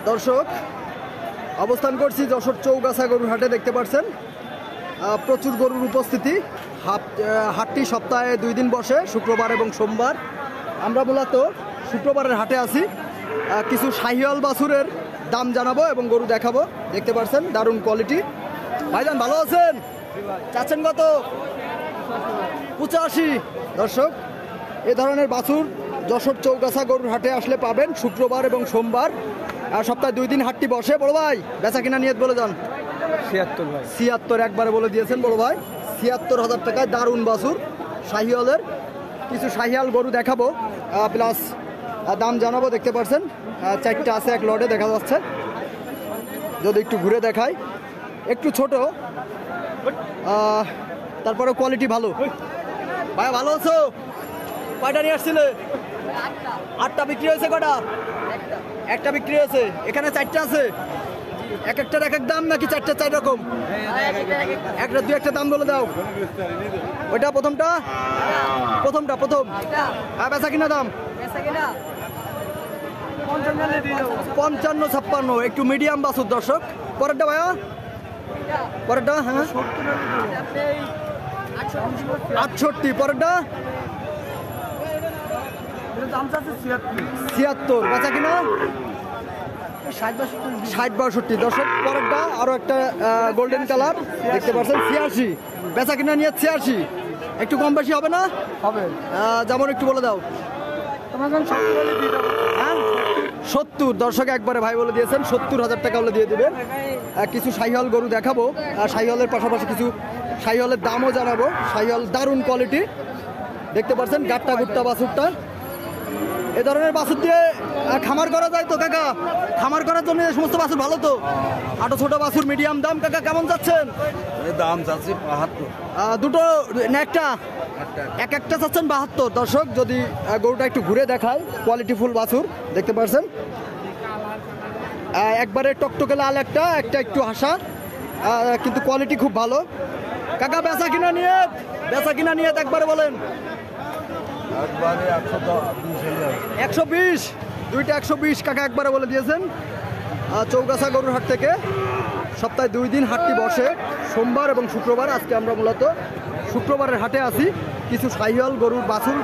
দর্শক, অবস্থান করছি যশোর চৌগাছা গরুর হাটে। দেখতে পাচ্ছেন প্রচুর গরুর উপস্থিতি। হাটটি সপ্তাহে 2 দিন বসে, শুক্রবার এবং সোমবার। আমরা মূলত শুক্রবারের হাটে আছি। কিছু শাহিওয়াল বাছুরের দাম জানাবো এবং গরু দেখাবো। দেখতে পাচ্ছেন দারুণ কোয়ালিটি। ভাইজান ভালো আছেন? চাচ্ছেন কত? 85। দর্শক, এ ধরনের বাছুর যশোর চৌগাছা গরুর হাটে আসলে পাবেন শুক্রবার এবং সোমবার। আর সপ্তাহে 2 দিন হাটটি বসে। বড় ভাই বেচা কিনা নিয়ত বলে যান। 76 ভাই। 76 একবারে বলে দিয়েছেন বড় ভাই। 76,000 টাকায় দারুণ বাছুর শাহিওয়ালের। কিছু শাহিওয়াল গরু দেখাবো, প্লাস দাম জানাবো। দেখতে পাচ্ছেন 4টা আছে এক লটে, দেখা যাচ্ছে। যদি একটু ঘুরে দেখাই, একটু ছোট, তারপরে কোয়ালিটি ভালো। ভাই ভালো আছো? কয়টা নিয়ে আসছিলে? 8টা বিক্রি হয়েছে। কটা? একটা বিক্রি হয়েছে। এখানে 4টা আছে। এক একটার এক এক দাম নাকি 4টা 4 রকম? একটা 2-1টা দাম বলে দাও। ওইটা প্রথমটা প্রথম বেচা কিনা দাম 55-56, একটু মিডিয়াম বাছুর। দর্শক, পরেরটা ভাইয়া, পরেরটা হ্যাঁ 68, পরেরটা 76, বেচা কিনা 60-62। দর্শক, পরেরটা আরো একটা গোল্ডেন কালার দেখতে পাচ্ছেন 86, বেচা কিনা নিয়ে 86। একটু কম বেশি হবে না? হবে। যেমন একটু বলে দাও। 70। দর্শক একবারে ভাই বলে দিয়েছেন 70,000 টাকা হলে দিয়ে দেবেন। কিছু শাহিওয়াল গরু দেখাবো, শাহিওয়ালের পাশাপাশি কিছু শাহিওয়ালের দামও জানাবো। শাহিওয়াল দারুণ কোয়ালিটি। দেখতে পাচ্ছেন গাট্টা গুট্টা বাছুরটা। এ ধরনের বাছুর দিয়ে খামার করা যায় তো কাকা? খামার করার জন্য এই সমস্ত বাছুর ভালো তো? আটো ছোট বাছুর মিডিয়াম দাম। কাকা কেমন যাচ্ছেন? দাম চাচ্ছি 72। দুটো না একটা? একটা চাচ্ছেন 72। দর্শক, যদি গরুটা একটু ঘুরে দেখায়, কোয়ালিটি ফুল বাছুর। দেখতে পাচ্ছেন একবারে টকটকে লাল, একটা একটু হাসা, কিন্তু কোয়ালিটি খুব ভালো। কাকা বেচা কিনা নিয়ে একবারে বলেন। 120, দুইটা 120 কাকা একবারে বলে দিয়েছেন। চৌগাছা গরুর হাট থেকে সপ্তাহে 2 দিন হাটটি বসে, সোমবার এবং শুক্রবার। আজকে আমরা মূলত শুক্রবারের হাটে আছি। কিছু শাহিওয়াল গরুর বাছুর